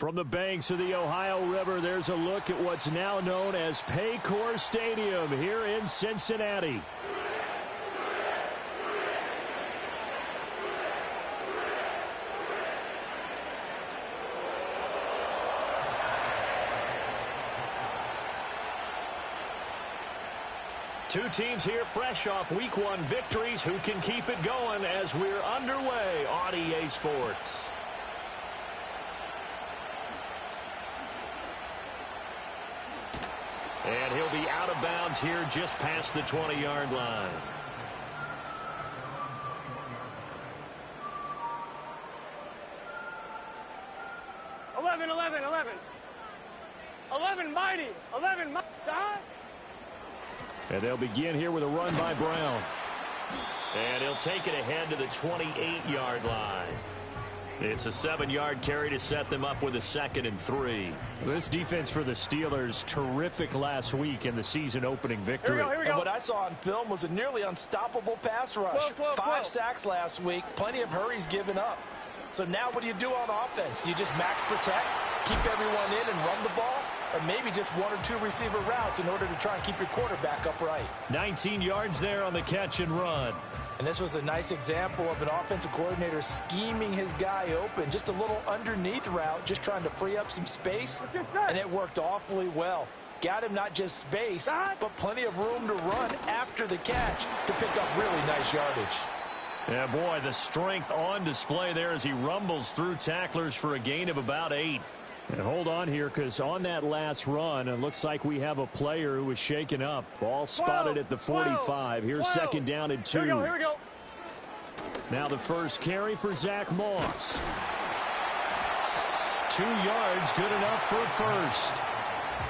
From the banks of the Ohio River, there's a look at what's now known as Paycor Stadium here in Cincinnati. Two teams here fresh off Week 1 victories. Who can keep it going as we're underway on EA Sports? And he'll be out of bounds here just past the 20-yard line. Mighty. 11 mighty. And they'll begin here with a run by Brown. And he'll take it ahead to the 28-yard line. It's a 7-yard carry to set them up with a 2nd and 3. This defense for the Steelers, terrific last week in the season-opening victory. Here we go. And what I saw on film was a nearly unstoppable pass rush. 5 sacks last week, plenty of hurries given up. So now what do you do on offense? You just max protect, keep everyone in and run the ball, or maybe just 1 or 2 receiver routes in order to try and keep your quarterback upright. 19 yards there on the catch and run. And this was a nice example of an offensive coordinator scheming his guy open. Just a little underneath route, just trying to free up some space. And it worked awfully well. Got him not just space, but plenty of room to run after the catch to pick up really nice yardage. Yeah, boy, the strength on display there as he rumbles through tacklers for a gain of about 8. And hold on here, because on that last run, it looks like we have a player who was shaken up. Ball spotted at the 45. Here's 2nd down and 2. Here we go. Now the first carry for Zach Moss. 2 yards, good enough for a first.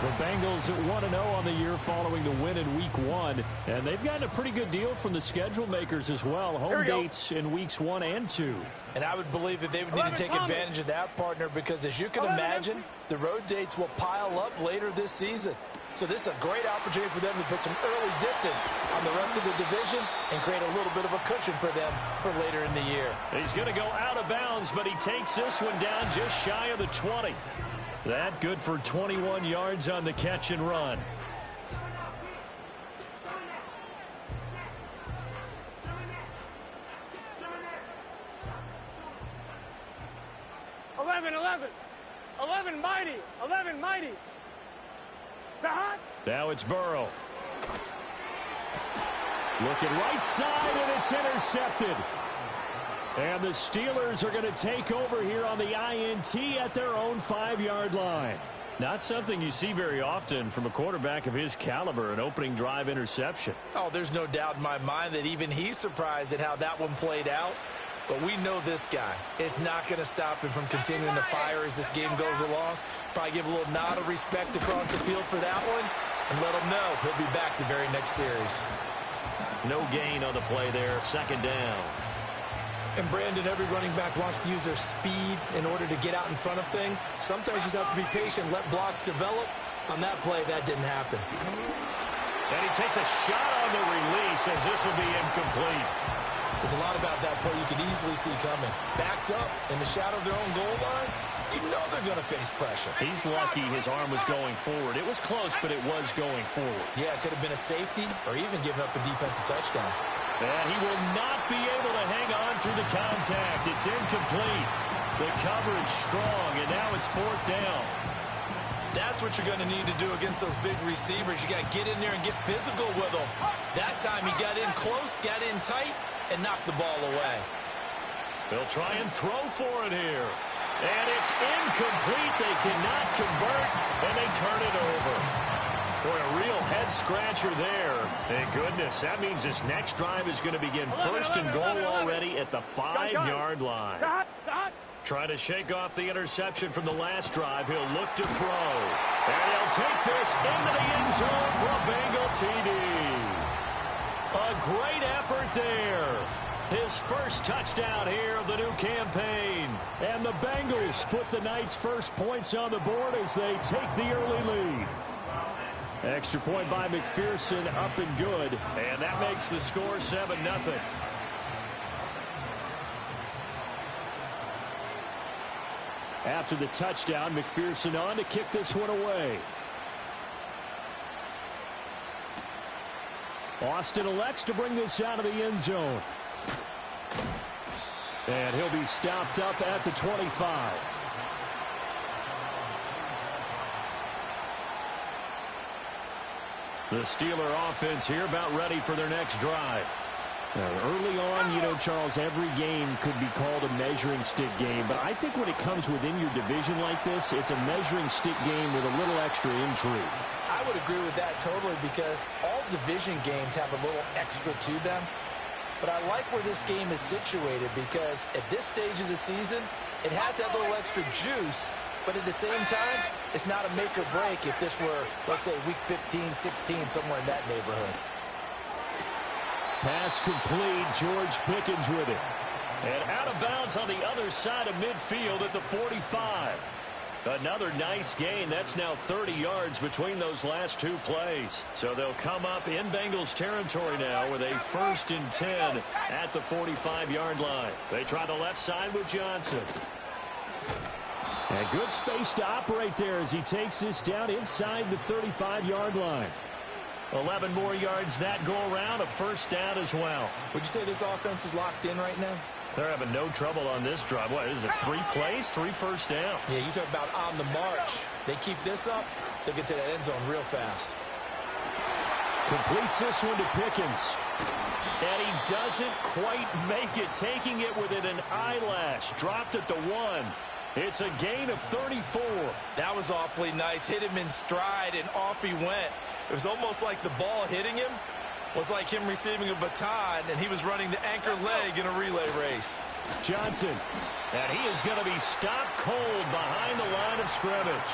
The Bengals at 1-0 on the year following the win in Week 1. And they've gotten a pretty good deal from the schedule makers as well. Home dates in Weeks 1 and 2. And I would believe that they would need to take advantage of that, partner, because as you can imagine, the road dates will pile up later this season. So this is a great opportunity for them to put some early distance on the rest of the division and create a little bit of a cushion for them for later in the year. He's going to go out of bounds, but he takes this one down just shy of the 20. That good for 21 yards on the catch and run. Mighty. Now it's Burrow. Looking right side, and it's intercepted. And the Steelers are going to take over here on the INT at their own 5-yard line. Not something you see very often from a quarterback of his caliber, an opening drive interception. Oh, there's no doubt in my mind that even he's surprised at how that one played out. But we know this guy is not going to stop him from continuing to fire as this game goes along. Probably give a little nod of respect across the field for that one and let him know he'll be back the very next series. No gain on the play there, 2nd down. And Brandon, every running back wants to use their speed in order to get out in front of things. Sometimes you just have to be patient, let blocks develop. On that play, that didn't happen. And he takes a shot on the release as this will be incomplete. There's a lot about that play you could easily see coming. Backed up in the shadow of their own goal line, you know they're going to face pressure. He's lucky his arm was going forward. It was close, but it was going forward. Yeah, it could have been a safety or even given up a defensive touchdown. And he will not be able to hang on through the contact. It's incomplete. The coverage strong, and now it's 4th down. That's what you're going to need to do against those big receivers. You got to get in there and get physical with them. That time he got in close, got in tight, and knocked the ball away. They'll try and throw for it here. And it's incomplete. They cannot convert, and they turn it over. Boy, a real head-scratcher there. Thank goodness. That means this next drive is going to begin 1st and goal already at the 5-yard line. Trying to shake off the interception from the last drive. He'll look to throw. And he'll take this into the end zone for a Bengal TD. A great effort there. His first touchdown here of the new campaign. And the Bengals put the night's first points on the board as they take the early lead. Extra point by McPherson, up and good. And that makes the score 7-0. After the touchdown, McPherson on to kick this one away. Austin elects to bring this out of the end zone. And he'll be stopped up at the 25. The Steeler offense here about ready for their next drive. Now, early on, you know, Charles, every game could be called a measuring stick game. But I think when it comes within your division like this, it's a measuring stick game with a little extra intrigue. I would agree with that totally because all division games have a little extra to them. But I like where this game is situated because at this stage of the season, it has that little extra juice. But at the same time, it's not a make or break if this were, let's say, week 15, 16, somewhere in that neighborhood. Pass complete. George Pickens with it. And out of bounds on the other side of midfield at the 45. Another nice gain. That's now 30 yards between those last two plays. So they'll come up in Bengals territory now with a 1st and 10 at the 45-yard line. They try the left side with Johnson. And good space to operate there as he takes this down inside the 35-yard line. 11 more yards that go around, a 1st down as well. Would you say this offense is locked in right now? They're having no trouble on this drive. What is it, 3 plays, 3 first downs? Yeah, you talk about on the march. They keep this up, they'll get to that end zone real fast. Completes this one to Pickens. And he doesn't quite make it, taking it within an eyelash. Dropped at the 1. It's a gain of 34. That was awfully nice. Hit him in stride, and off he went. It was almost like the ball hitting him was like him receiving a baton, and he was running the anchor leg in a relay race. Johnson, and he is going to be stopped cold behind the line of scrimmage.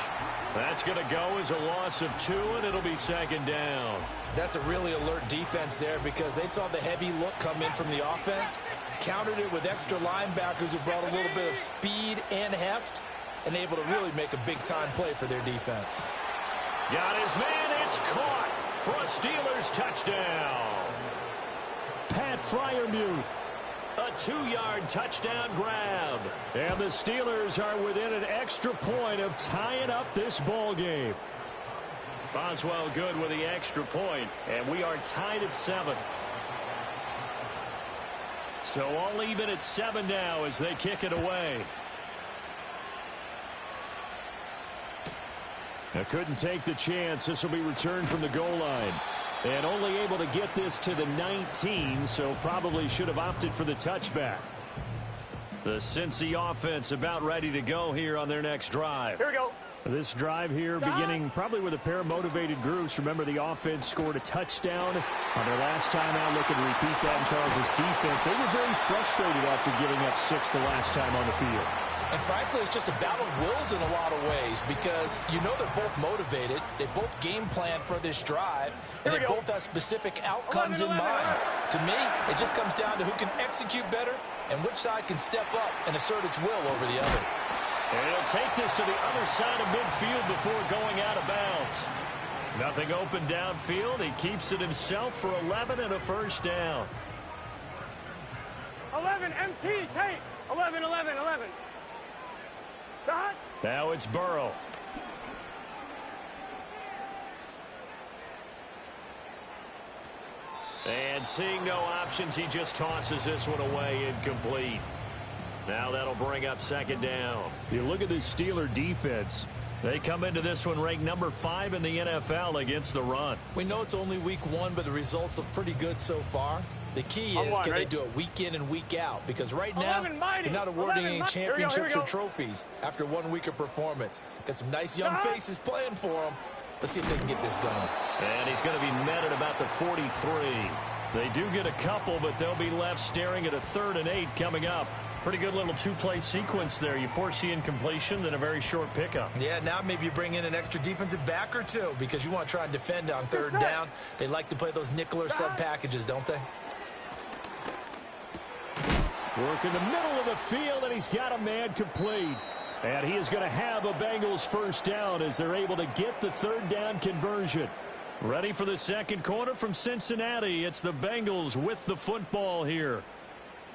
That's going to go as a loss of 2, and it'll be 2nd down. That's a really alert defense there because they saw the heavy look come in from the offense, countered it with extra linebackers who brought a little bit of speed and heft, and able to really make a big-time play for their defense. Got his man. It's caught for a Steelers touchdown. Pat Freiermuth. A 2-yard touchdown grab. And the Steelers are within an extra point of tying up this ball game. Boswell good with the extra point, and we are tied at 7. So all even at 7 now as they kick it away. Now couldn't take the chance. This will be returned from the goal line. And only able to get this to the 19, so probably should have opted for the touchback. The Cincy offense about ready to go here on their next drive. Here we go. This drive here beginning probably with a pair of motivated groups. Remember, the offense scored a touchdown on their last time out. Looking to repeat that in Charles' defense. They were very frustrated after giving up 6 the last time on the field. And frankly, it's just a battle of wills in a lot of ways because you know they're both motivated. They both game plan for this drive, and they both have specific outcomes in mind. To me, it just comes down to who can execute better and which side can step up and assert its will over the other. And he'll take this to the other side of midfield before going out of bounds. Nothing open downfield. He keeps it himself for 11 and a 1st down. 11, MT, tape. 11, 11, 11. Stop. Now it's Burrow. And seeing no options, he just tosses this one away, incomplete. Now that'll bring up 2nd down. You look at this Steeler defense. They come into this one ranked number 5 in the NFL against the run. We know it's only week 1, but the results look pretty good so far. The key is, can they do it week in and week out? Because right now, they're not awarding any championships or trophies after 1 week of performance. Got some nice young faces playing for them. Let's see if they can get this going. And he's going to be met at about the 43. They do get a couple, but they'll be left staring at a 3rd and 8 coming up. Pretty good little 2-play sequence there. You force the incompletion, then a very short pickup. Yeah, now maybe you bring in an extra defensive back or 2 because you want to try and defend on 3rd down. They like to play those nickel or sub packages, don't they? Work in the middle of the field, and he's got a man complete. And he is going to have a Bengals 1st down as they're able to get the 3rd down conversion. Ready for the 2nd quarter from Cincinnati. It's the Bengals with the football here,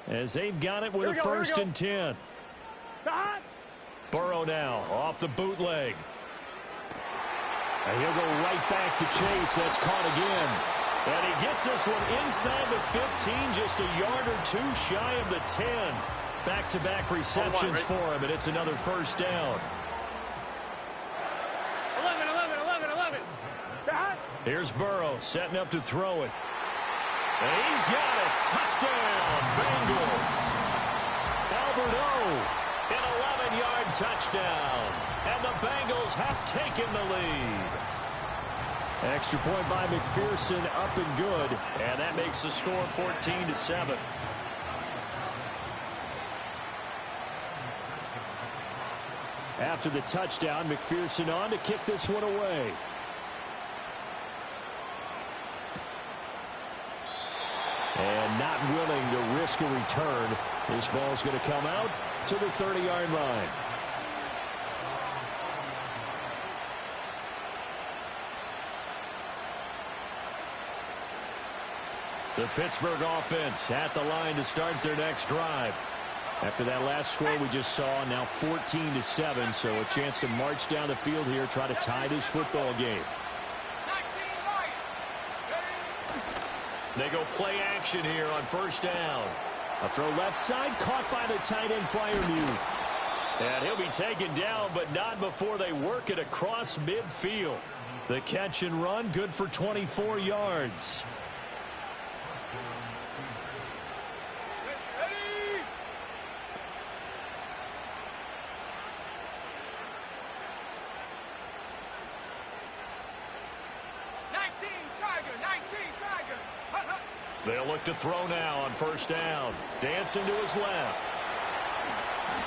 as they've got it with a 1st and 10. Burrow now off the bootleg. And he'll go right back to Chase. That's caught again. And he gets this one inside the 15, just a yard or two shy of the 10. Back-to-back receptions for him, and it's another first down. 11, 11, 11, 11. Here's Burrow setting up to throw it. And he's got it. Touchdown, Bengals. Albert O, an 11-yard touchdown. And the Bengals have taken the lead. Extra point by McPherson, up and good. And that makes the score 14-7. After the touchdown, McPherson on to kick this one away. And not willing to risk a return. This ball's going to come out to the 30-yard line. The Pittsburgh offense at the line to start their next drive. After that last score we just saw, now 14-7, so a chance to march down the field here, try to tie this football game. They go play action here on first down. A throw left side, caught by the tight end Freiermuth. And he'll be taken down, but not before they work it across midfield. The catch and run, good for 24 yards. They'll look to throw now on first down. Dancing to his left.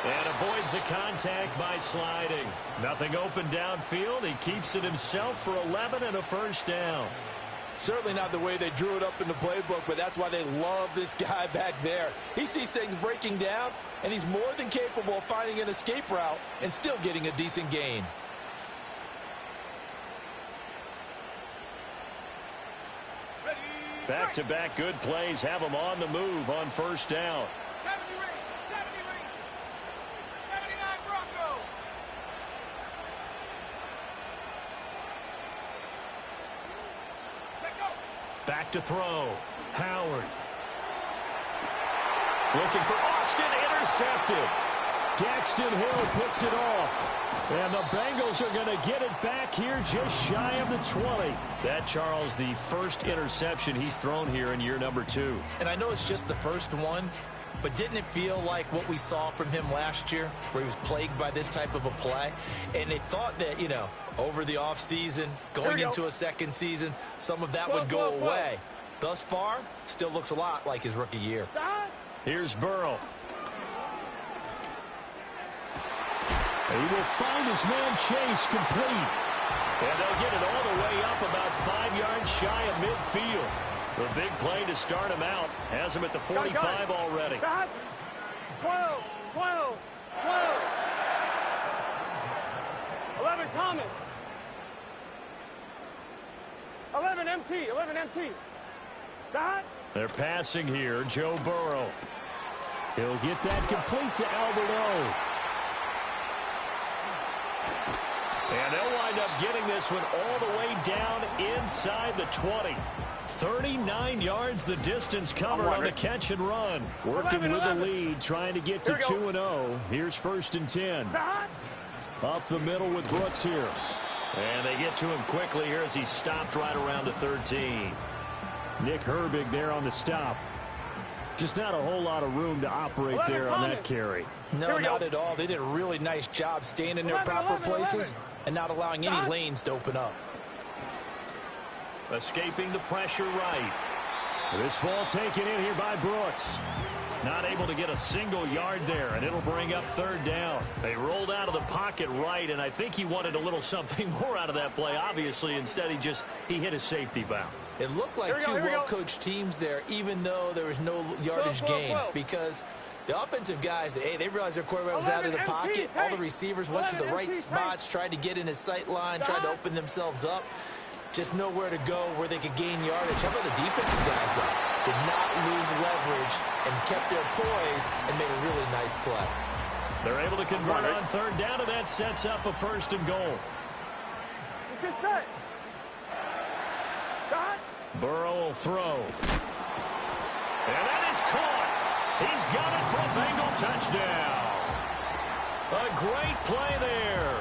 And avoids the contact by sliding. Nothing open downfield. He keeps it himself for 11 and a first down. Certainly not the way they drew it up in the playbook, but that's why they love this guy back there. He sees things breaking down, and he's more than capable of finding an escape route and still getting a decent gain. Back-to-back good plays have him on the move on first down. 70 range. 79 Bronco. Back to throw. Howard. Looking for Austin, intercepted. Daxton Hill picks it off. And the Bengals are going to get it back here just shy of the 20. That, Charles, the first interception he's thrown here in year number 2. And I know it's just the first one, but didn't it feel like what we saw from him last year, where he was plagued by this type of a play? And they thought that, you know, over the offseason, going into a second season, some of that would go away. Thus far, still looks a lot like his rookie year. Here's Burrow. He will find his man Chase complete. And they'll get it all the way up about 5 yards shy of midfield. The big play to start him out has him at the 45 already. 12, 12, 12. 11 Thomas. 11 MT, 11 MT. Dot. They're passing here, Joe Burrow. He'll get that complete to Albert O. And they'll wind up getting this one all the way down inside the 20. 39 yards the distance covered on the catch and run. Working with the lead, trying to get to 2-0. Here's first and 10. Up the middle with Brooks here. And they get to him quickly here as he's stopped right around the 13. Nick Herbig there on the stop. Just not a whole lot of room to operate there on that carry. No, not at all. They did a really nice job staying in their proper places and not allowing any lanes to open up. Escaping the pressure right. This ball taken in here by Brooks. Not able to get a single yard there, and it'll bring up third down. They rolled out of the pocket right, and I think he wanted a little something more out of that play. Obviously, instead he hit a safety valve. It looked like two well-coached teams there, even though there was no yardage gain, because the offensive guys, hey, they realized their quarterback was out of the pocket. All the receivers went to the right spots, tried to get in his sight line, tried to open themselves up. Just nowhere to go where they could gain yardage. How about the defensive guys, though? Did not lose leverage and kept their poise and made a really nice play. They're able to convert on third down, and that sets up a 1st and goal. Let's get set. Got. Burrow will throw. And that is caught. He's got it for a Bengal touchdown. A great play there.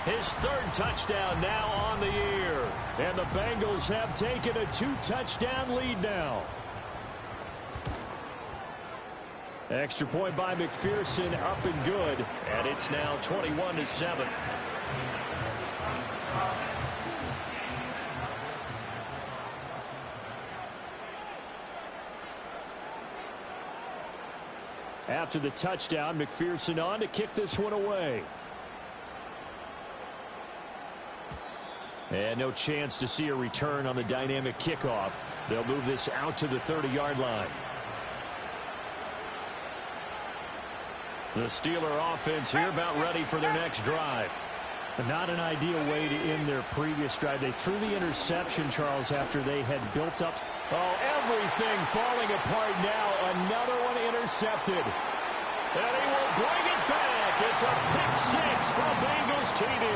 His 3rd touchdown now on the year. And the Bengals have taken a 2-touchdown lead now. Extra point by McPherson, up and good. And it's now 21-7. After the touchdown, McPherson on to kick this one away. And no chance to see a return on the dynamic kickoff. They'll move this out to the 30-yard line. The Steeler offense here about ready for their next drive. Not an ideal way to end their previous drive. They threw the interception, Charles, after they had built up. Oh, everything falling apart now. Another one intercepted. And he will bring it back. It's a pick 6 for a Bengals TD.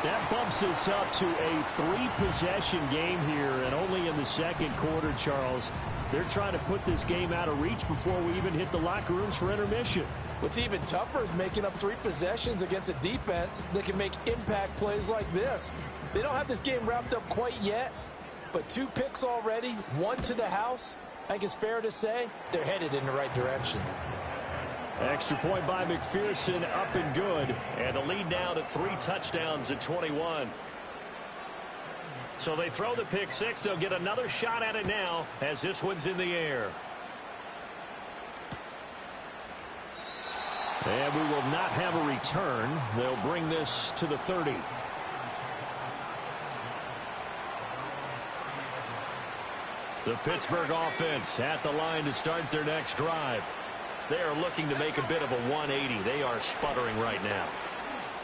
That bumps us up to a 3-possession game here, and only in the 2nd quarter, Charles. They're trying to put this game out of reach before we even hit the locker rooms for intermission. What's even tougher is making up 3 possessions against a defense that can make impact plays like this. They don't have this game wrapped up quite yet, but 2 picks already, 1 to the house. I think it's fair to say they're headed in the right direction. Extra point by McPherson, up and good. And the lead now to 3 touchdowns at 21. So they throw the pick 6. They'll get another shot at it now as this one's in the air. And we will not have a return. They'll bring this to the 30. The Pittsburgh offense at the line to start their next drive. They are looking to make a bit of a 180. They are sputtering right now.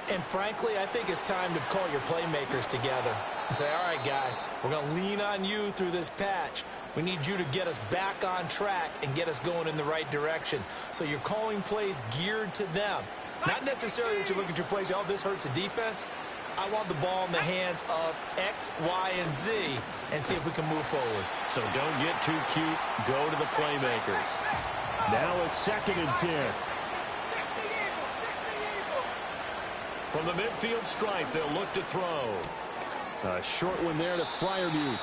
And frankly, I think it's time to call your playmakers together and say, all right, guys, we're going to lean on you through this patch. We need you to get us back on track and get us going in the right direction. So you're calling plays geared to them. Not necessarily that you look at your plays, oh, this hurts the defense. I want the ball in the hands of X, Y, and Z and see if we can move forward. So don't get too cute. Go to the playmakers. Now a 2nd and 10. From the midfield stripe, they'll look to throw. A short one there to Freiermuth.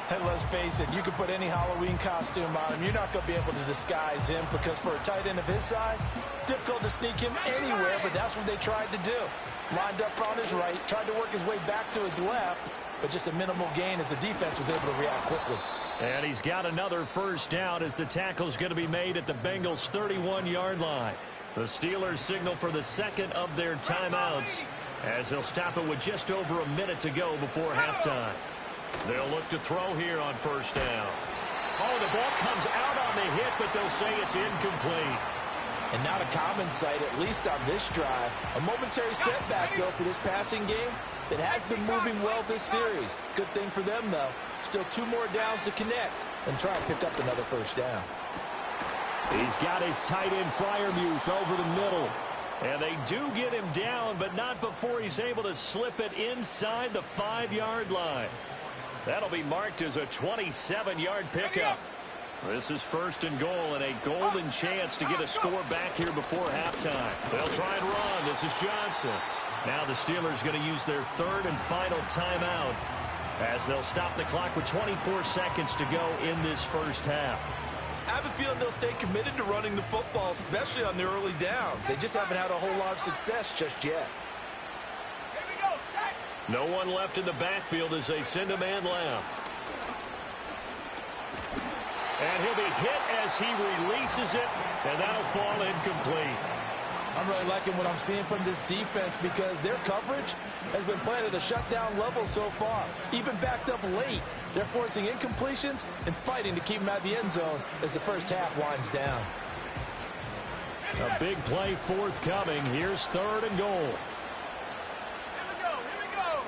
And let's face it, you can put any Halloween costume on him. You're not going to be able to disguise him because for a tight end of his size, difficult to sneak him anywhere, but that's what they tried to do. Lined up on his right, tried to work his way back to his left, but just a minimal gain as the defense was able to react quickly. And he's got another 1st down as the tackle's going to be made at the Bengals' 31-yard line. The Steelers signal for the 2nd of their timeouts as they'll stop it with just over a minute to go before halftime. They'll look to throw here on 1st down. Oh, the ball comes out on the hit, but they'll say it's incomplete. And not a common sight, at least on this drive. A momentary setback, though, for this passing game that has been moving well this series. Good thing for them, though. Still 2 more downs to connect and try and pick up another 1st down. He's got his tight end Freiermuth over the middle. And they do get him down, but not before he's able to slip it inside the 5-yard line. That'll be marked as a 27-yard pickup. This is 1st and goal and a golden chance to get a score back here before halftime. They'll try and run. This is Johnson. Now the Steelers going to use their 3rd and final timeout as they'll stop the clock with 24 seconds to go in this 1st half. I have a feeling they'll stay committed to running the football, especially on the early downs. They just haven't had a whole lot of success just yet. No one left in the backfield as they send a man left. And he'll be hit as he releases it, and that'll fall incomplete. I'm really liking what I'm seeing from this defense because their coverage has been playing at a shutdown level so far. Even backed up late, they're forcing incompletions and fighting to keep them out of the end zone as the 1st half winds down. A big play forthcoming. Here's 3rd and goal. Here we go.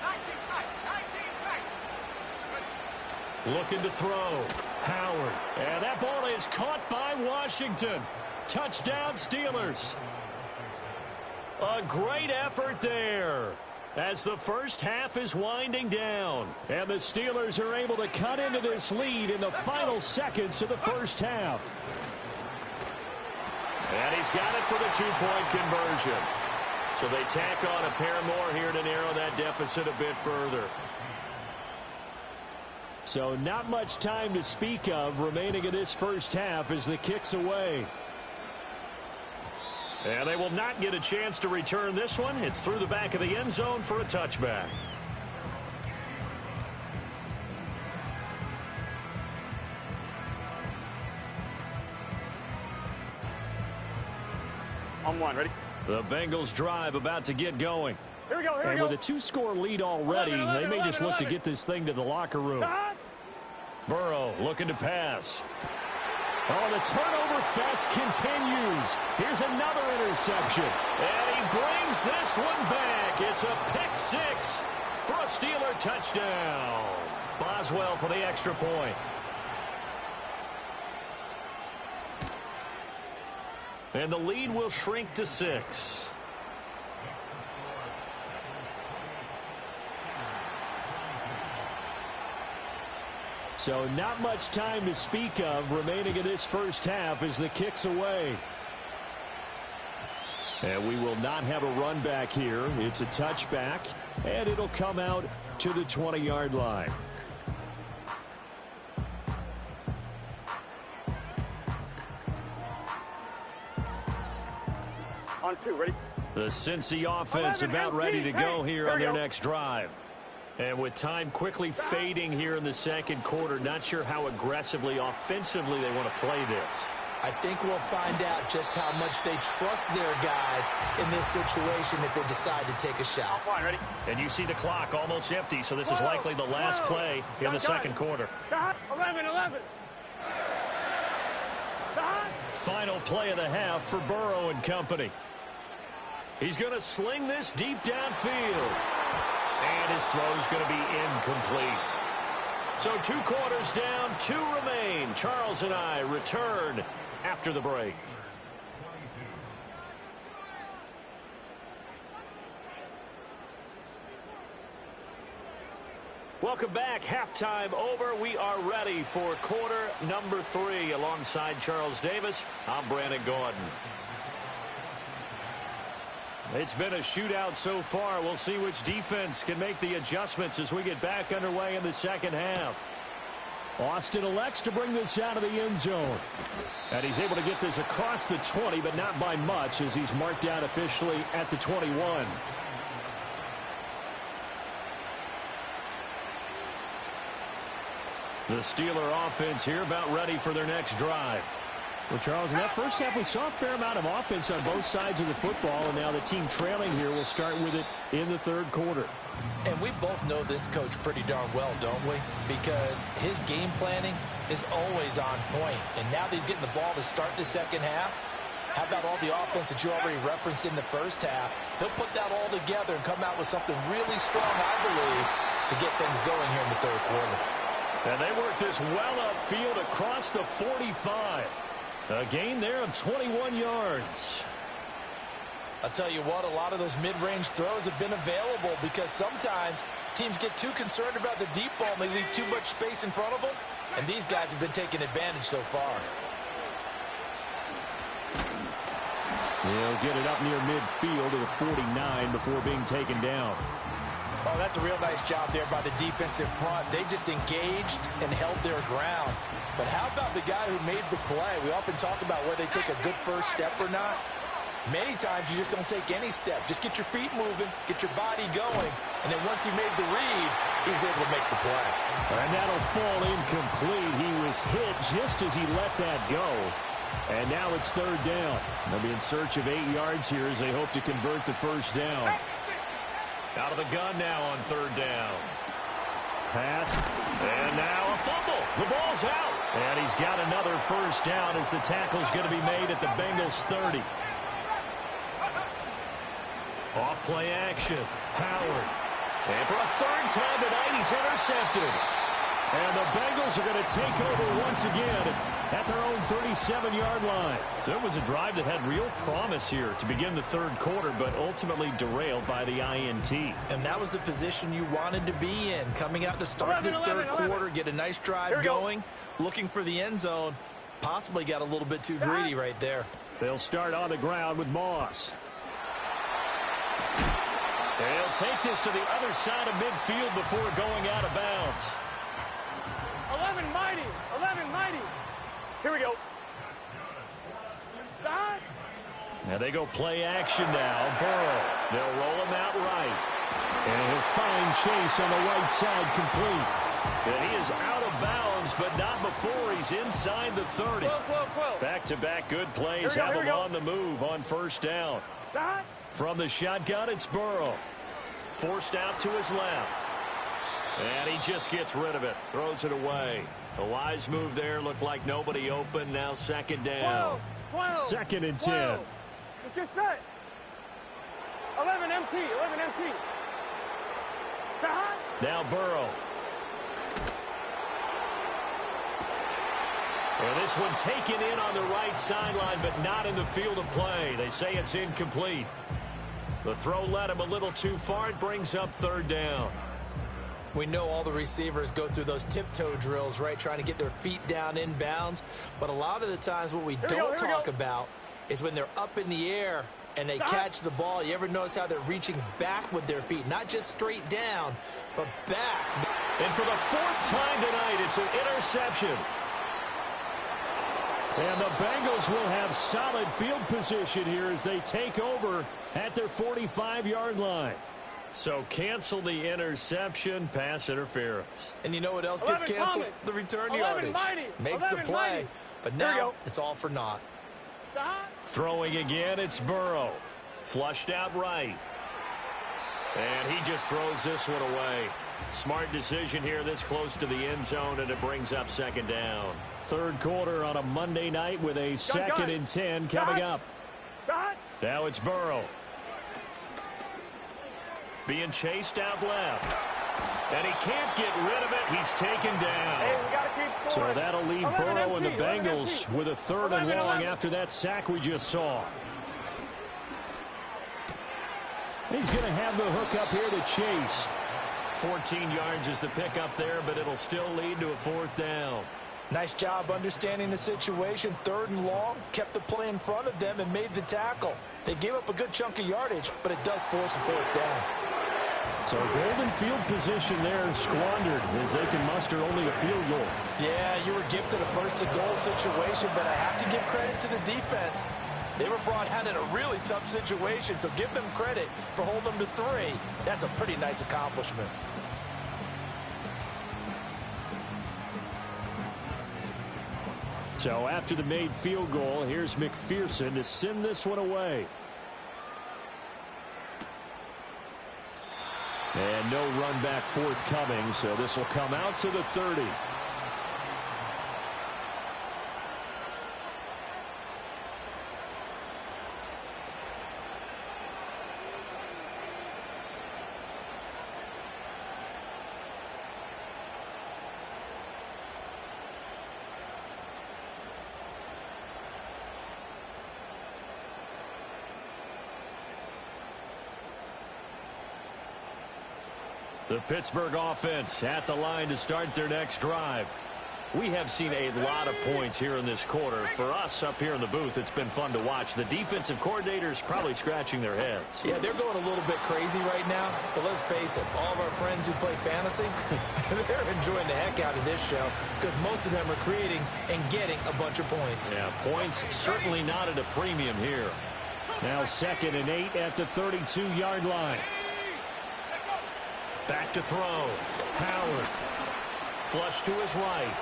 19 tight. Looking to throw. Howard. And that ball is caught by Washington. Touchdown, Steelers. A great effort there as the first half is winding down. And the Steelers are able to cut into this lead in the final seconds of the first half. And he's got it for the two-point conversion. So they tack on a pair more here to narrow that deficit a bit further. So not much time to speak of remaining in this first half as the kick's away. And they will not get a chance to return this one. It's through the back of the end zone for a touchback. On one, ready? The Bengals drive about to get going. Here we go, here we and go. with a two-score lead already, 11, they may just look 11. to get this thing to the locker room. Burrow looking to pass. Oh, the turnover fest continues. Here's another interception. And he brings this one back. It's a pick six for a Steeler touchdown. Boswell for the extra point. And the lead will shrink to 6. So not much time to speak of remaining in this first half as the kick's away. And we will not have a run back here. It's a touchback, and it'll come out to the 20-yard line. On two, ready? The Cincy offense 11, about ready to go here on their go. next drive. And with time quickly fading here in the second quarter, not sure how aggressively, offensively they want to play this. I think we'll find out just how much they trust their guys in this situation if they decide to take a shot. One, ready? And you see the clock almost empty, so this is likely the last play in the second quarter. 11. Final play of the half for Burrow and company. He's going to sling this deep downfield. And his throw's going to be incomplete. So 2 quarters down, 2 remain. Charles and I return after the break. Welcome back. Halftime over. We are ready for quarter number 3. Alongside Charles Davis, I'm Brandon Gordon. It's been a shootout so far. We'll see which defense can make the adjustments as we get back underway in the second half. Austin elects to bring this out of the end zone. And he's able to get this across the 20, but not by much as he's marked down officially at the 21. The Steeler offense here about ready for their next drive. Well, Charles, in that first half, we saw a fair amount of offense on both sides of the football, and now the team trailing here will start with it in the third quarter. And we both know this coach pretty darn well, don't we? Because his game planning is always on point. And now that he's getting the ball to start the second half, how about all the offense that you already referenced in the first half? He'll put that all together and come out with something really strong, I believe, to get things going here in the third quarter. And they work this well upfield across the 45. A gain there of 21 yards. I'll tell you what, a lot of those mid-range throws have been available because sometimes teams get too concerned about the deep ball and they leave too much space in front of them, and these guys have been taking advantage so far. He'll get it up near midfield to the 49 before being taken down. Oh, that's a real nice job there by the defense in front. They just engaged and held their ground. But how about the guy who made the play? We often talk about whether they take a good first step or not. Many times you just don't take any step. Just get your feet moving, get your body going, and then once he made the read, he was able to make the play. And that'll fall incomplete. He was hit just as he let that go. And now it's third down. They'll be in search of 8 yards here as they hope to convert the first down. Out of the gun now on third down. Pass. And now a fumble. The ball's out. And he's got another first down as the tackle's going to be made at the Bengals 30. Off play action. Howard. And for a third time tonight, he's intercepted. And the Bengals are going to take over once again at their own 37-yard line. So it was a drive that had real promise here to begin the third quarter, but ultimately derailed by the INT. And that was the position you wanted to be in. Coming out to start this third quarter, get a nice drive going, looking for the end zone. Possibly got a little bit too greedy right there. They'll start on the ground with Moss. They'll take this to the other side of midfield before going out of bounds. 11 mighty. 11 mighty. Here we go. Stop. Now they go play action now. Burrow. They'll roll him out right. And he'll find Chase on the right side complete. And he is out of bounds, but not before he's inside the 30. Back-to-back good plays have him on the move on first down. Stop. From the shotgun, it's Burrow. Forced out to his left. And he just gets rid of it. Throws it away. A wise move there. Looked like nobody open. Now second down. 2nd and 10. Let's get set. 11 MT. 11 MT. Stop. Now Burrow. And this one taken in on the right sideline, but not in the field of play. They say it's incomplete. The throw led him a little too far. It brings up third down. We know all the receivers go through those tiptoe drills, right, trying to get their feet down in bounds. But a lot of the times what we don't talk about is when they're up in the air and they catch the ball. You ever notice how they're reaching back with their feet? Not just straight down, but back. And for the 4th time tonight, it's an interception. And the Bengals will have solid field position here as they take over at their 45-yard line. So cancel the interception, pass interference. And you know what else gets canceled? The return yardage. Makes the play, but now it's all for naught. Throwing again, it's Burrow. Flushed out right. And he just throws this one away. Smart decision here this close to the end zone, and it brings up second down. Third quarter on a Monday night with a 2nd and 10 coming up. Now it's Burrow. Being chased out left. And he can't get rid of it. He's taken down. Hey, we gotta keep So scoring. that'll leave Burrow and the Bengals with a 3rd and long after that sack we just saw. He's going to have the hook up here to Chase. 14 yards is the pickup there, but it'll still lead to a 4th down. Nice job understanding the situation. 3rd and long, kept the play in front of them and made the tackle. They gave up a good chunk of yardage, but it does force a 4th down. So golden field position there squandered as they can muster only a field goal. Yeah, you were gifted a 1st-and-goal situation, but I have to give credit to the defense. They were brought out in a really tough situation, so give them credit for holding them to 3. That's a pretty nice accomplishment. So after the made field goal, here's McPherson to send this one away. And no run back forthcoming, so this will come out to the 30. The Pittsburgh offense at the line to start their next drive. We have seen a lot of points here in this quarter. For us up here in the booth, it's been fun to watch. The defensive coordinators probably scratching their heads. Yeah, they're going a little bit crazy right now. But let's face it, all of our friends who play fantasy, they're enjoying the heck out of this show because most of them are creating and getting a bunch of points. Yeah, points certainly not at a premium here. Now 2nd and 8 at the 32-yard line. Back to throw. Howard. Flush to his right.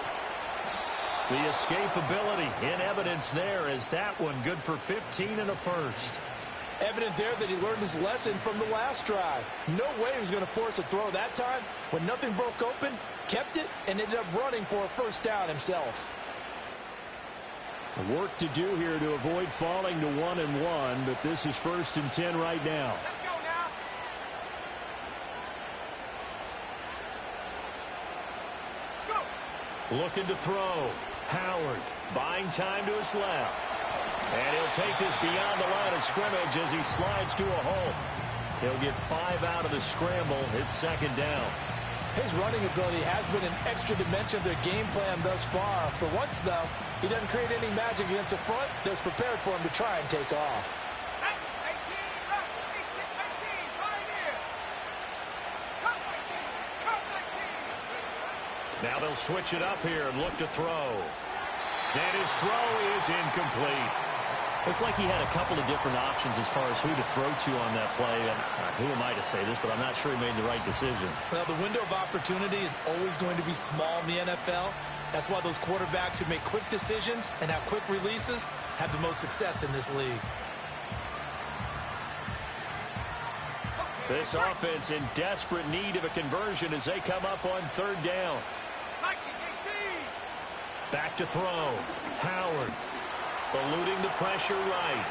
The escapability in evidence there as that one good for 15 and a 1st. Evident there that he learned his lesson from the last drive. No way he was going to force a throw that time. When nothing broke open, kept it, and ended up running for a 1st down himself. Work to do here to avoid falling to 1-1, but this is 1st and 10 right now. Looking to throw. Howard buying time to his left. And he'll take this beyond the line of scrimmage as he slides to a hole. He'll get 5 out of the scramble. It's second down. His running ability has been an extra dimension of their game plan thus far. For once, though, he doesn't create any magic against the front that's prepared for him to try and take off. Now they'll switch it up here and look to throw. And his throw is incomplete. Looked like he had a couple of different options as far as who to throw to on that play. And who am I to say this, but I'm not sure he made the right decision. Well, the window of opportunity is always going to be small in the NFL. That's why those quarterbacks who make quick decisions and have quick releases have the most success in this league. This offense in desperate need of a conversion as they come up on third down. Back to throw. Howard eluding the pressure right.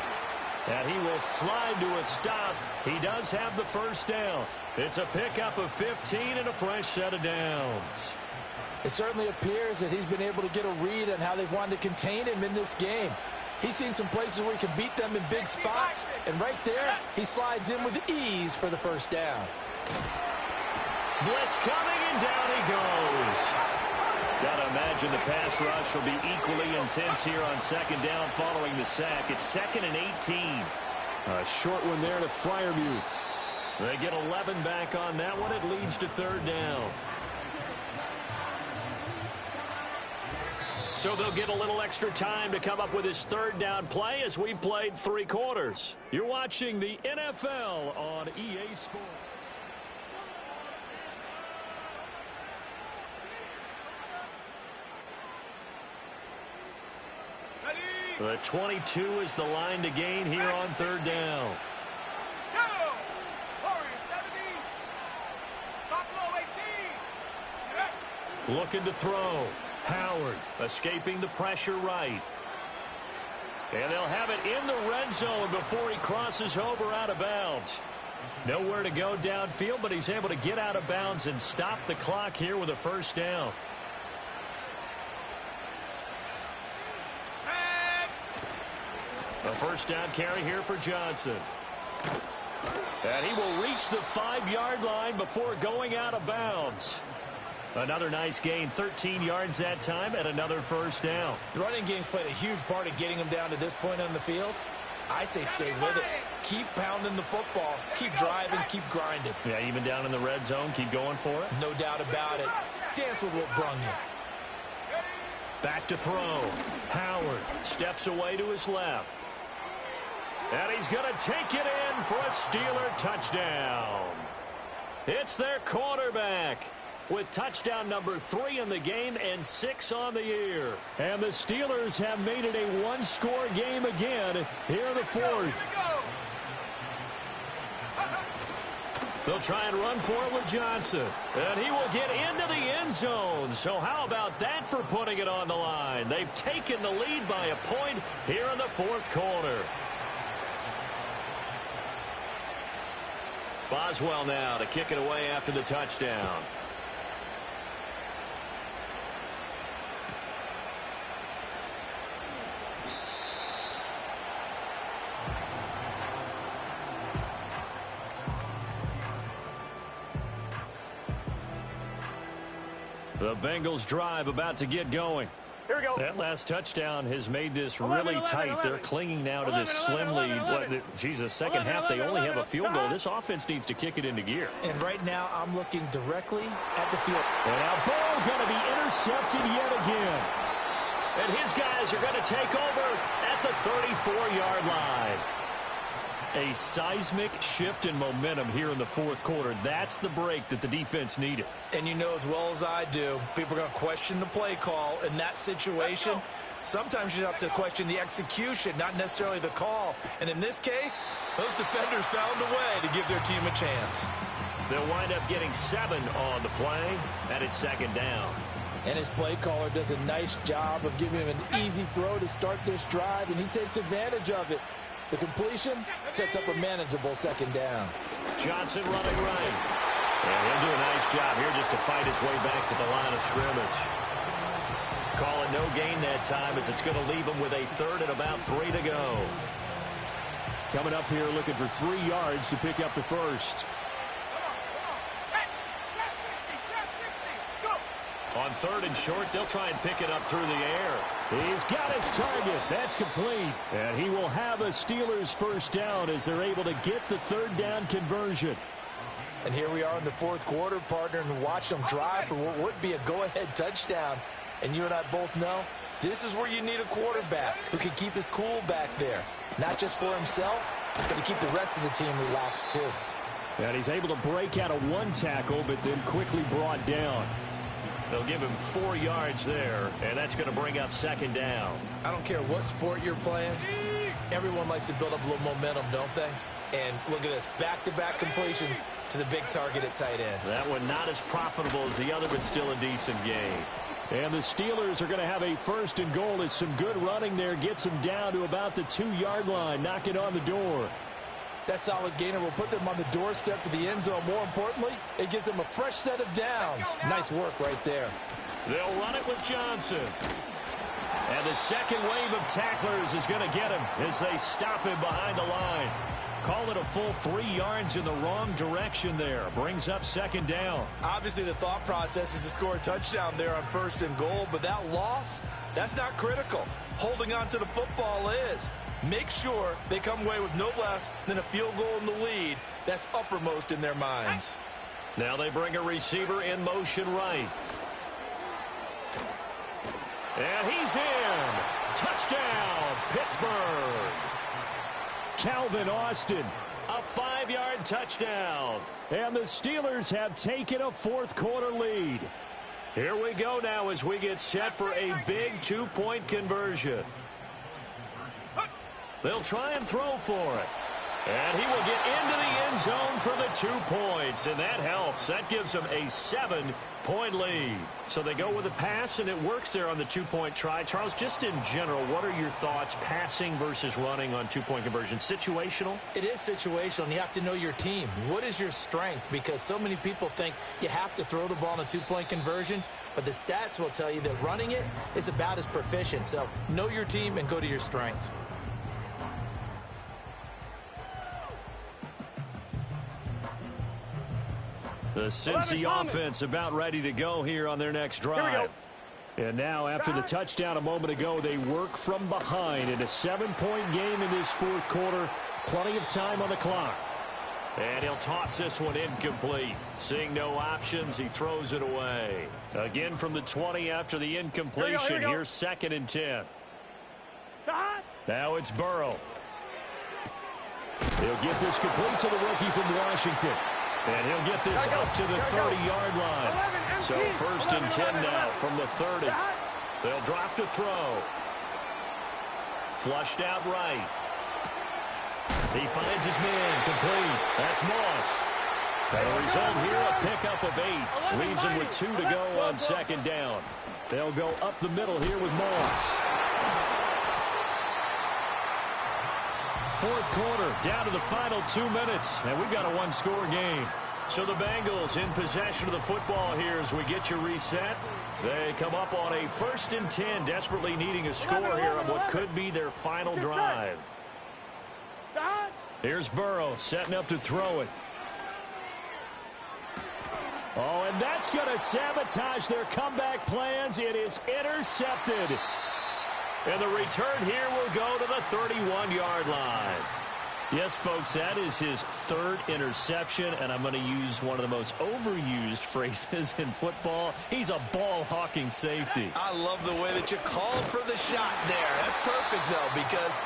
And he will slide to a stop. He does have the first down. It's a pickup of 15 and a fresh set of downs. It certainly appears that he's been able to get a read on how they've wanted to contain him in this game. He's seen some places where he can beat them in big spots, and right there, he slides in with ease for the first down. Blitz coming, and down he goes. Gotta imagine the pass rush will be equally intense here on second down following the sack. It's 2nd and 18. A short one there to Freiermuth. They get 11 back on that one. It leads to third down. So they'll get a little extra time to come up with his third down play as we played 3 quarters. You're watching the NFL on EA Sports. The 22 is the line to gain here on third down. Looking to throw. Howard escaping the pressure right. And they'll have it in the red zone before he crosses over out of bounds. Nowhere to go downfield, but he's able to get out of bounds and stop the clock here with a first down. A first down carry here for Johnson. And he will reach the 5-yard line before going out of bounds. Another nice gain, 13 yards that time, and another first down. The running game's played a huge part in getting him down to this point on the field. I say stay with it. Keep pounding the football. Keep driving. Keep grinding. Yeah, even down in the red zone, keep going for it. No doubt about it. Dance with what brung you. Back to throw. Howard steps away to his left. And he's going to take it in for a Steeler touchdown. It's their quarterback with touchdown number 3 in the game and 6 on the year. And the Steelers have made it a one-score game again here in the fourth. They'll try and run for it with Johnson. And he will get into the end zone. So how about that for putting it on the line? They've taken the lead by a point here in the fourth quarter. Boswell now to kick it away after the touchdown. The Bengals drive about to get going. Here we go. That last touchdown has made this really tight. They're clinging now to this slim lead. Jesus, second half, they only have a field goal. This offense needs to kick it into gear. And right now, I'm looking directly at the field. And now ball going to be intercepted yet again. And his guys are going to take over at the 34-yard line. A seismic shift in momentum here in the fourth quarter. That's the break that the defense needed. And you know as well as I do, people are going to question the play call in that situation. Sometimes you have to question the execution, not necessarily the call. And in this case, those defenders found a way to give their team a chance. They'll wind up getting 7 on the play, and it's second down. And his play caller does a nice job of giving him an easy throw to start this drive, and he takes advantage of it. The completion sets up a manageable second down. Johnson running right. And he'll do a nice job here just to fight his way back to the line of scrimmage. Call it no gain that time as it's going to leave them with a third and about 3 to go. Coming up here looking for 3 yards to pick up the first. On 3rd and short, they'll try and pick it up through the air. He's got his target. That's complete. And he will have a Steelers first down as they're able to get the 3rd down conversion. And here we are in the 4th quarter, partner, and watch them drive for what would be a go-ahead touchdown. And you and I both know this is where you need a quarterback who can keep his cool back there. Not just for himself, but to keep the rest of the team relaxed too. And he's able to break out of 1 tackle, but then quickly brought down. They'll give him 4 yards there, and that's going to bring up 2nd down. I don't care what sport you're playing. Everyone likes to build up a little momentum, don't they? And look at this, back-to-back completions to the big target at tight end. That one not as profitable as the other, but still a decent game. And the Steelers are going to have a 1st and goal as some good running there gets them down to about the 2-yard line, knocking on the door. That solid gainer will put them on the doorstep of the end zone. More importantly, it gives them a fresh set of downs. Nice work right there. They'll run it with Johnson. And the second wave of tacklers is going to get him as they stop him behind the line. Call it a full 3 yards in the wrong direction there. Brings up 2nd down. Obviously, the thought process is to score a touchdown there on 1st and goal, but that loss, that's not critical. Holding on to the football is. Make sure they come away with no less than a field goal in the lead. That's uppermost in their minds. Now they bring a receiver in motion right. And he's in. Touchdown, Pittsburgh. Calvin Austin. A 5-yard touchdown. And the Steelers have taken a 4th quarter lead. Here we go now as we get set for a big 2-point conversion. They'll try and throw for it. And he will get into the end zone for the 2 points. And that helps. That gives them a 7-point lead. So they go with a pass, and it works there on the 2-point try. Charles, just in general, what are your thoughts passing versus running on 2-point conversion? Situational? It is situational, and you have to know your team. What is your strength? Because so many people think you have to throw the ball in a 2-point conversion, but the stats will tell you that running it is about as proficient. So know your team and go to your strength. The Cincy offense about ready to go here on their next drive. And now after the touchdown a moment ago, they work from behind in a 7-point game in this 4th quarter. Plenty of time on the clock. And he'll toss this one incomplete. Seeing no options, he throws it away. Again from the 20 after the incompletion. Here's 2nd and 10. Now it's Burrow. He'll get this complete to the rookie from Washington. And he'll get this up to the 30-yard line. So 1st and 10 now from the 30. They'll drop to throw. Flushed out right. He finds his man complete. That's Moss. And the result here, a pickup of 8. Leaves him with 2 to go on 2nd down. They'll go up the middle here with Moss. 4th quarter, down to the final 2 minutes, and we've got a 1-score game. So the Bengals in possession of the football here as we get you reset. They come up on a 1st and 10, desperately needing a score here on what could be their final drive. Here's Burrow setting up to throw it. Oh, and that's going to sabotage their comeback plans. It is intercepted. And the return here will go to the 31-yard line. Yes, folks, that is his 3rd interception, and I'm going to use one of the most overused phrases in football. He's a ball-hawking safety. I love the way that you called for the shot there. That's perfect, though, because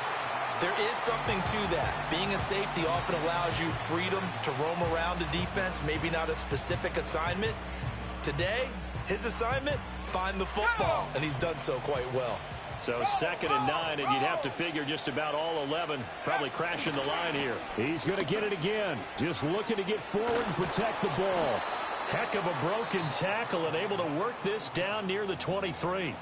there is something to that. Being a safety often allows you freedom to roam around the defense, maybe not a specific assignment. Today, his assignment, find the football, and he's done so quite well. So 2nd and 9, and you'd have to figure just about all 11 probably crashing the line here. He's going to get it again. Just looking to get forward and protect the ball. Heck of a broken tackle and able to work this down near the 23.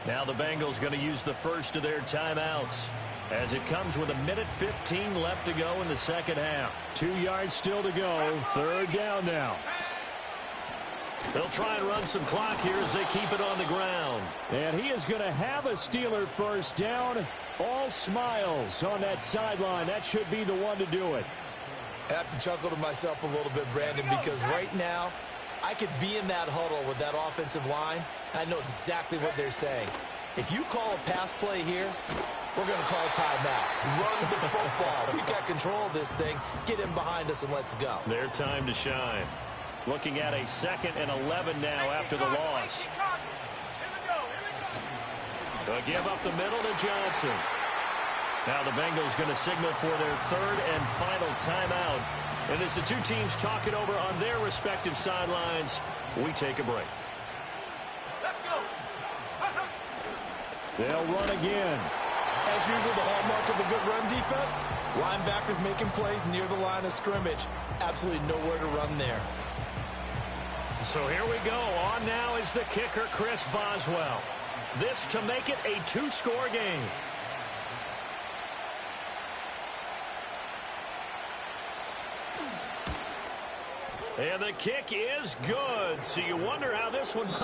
Now the Bengals going to use the first of their timeouts as it comes with 1:15 left to go in the 2nd half. 2 yards still to go. 3rd down now. They'll try and run some clock here as they keep it on the ground. And he is going to have a Steeler first down. All smiles on that sideline. That should be the one to do it. I have to chuckle to myself a little bit, Brandon, because right now I could be in that huddle with that offensive line, and I know exactly what they're saying. If you call a pass play here, we're going to call timeout. Run the football. We got control of this thing. Get him behind us and let's go. Their time to shine. Looking at a 2nd and 11 now after the loss. They'll give up the middle to Johnson. Now the Bengals going to signal for their 3rd and final timeout. And as the two teams talk it over on their respective sidelines, we take a break. Let's go. They'll run again. As usual, the hallmark of a good run defense, linebackers making plays near the line of scrimmage. Absolutely nowhere to run there. So here we go. On now is the kicker, Chris Boswell. This to make it a 2-score game. And the kick is good. So you wonder how this one might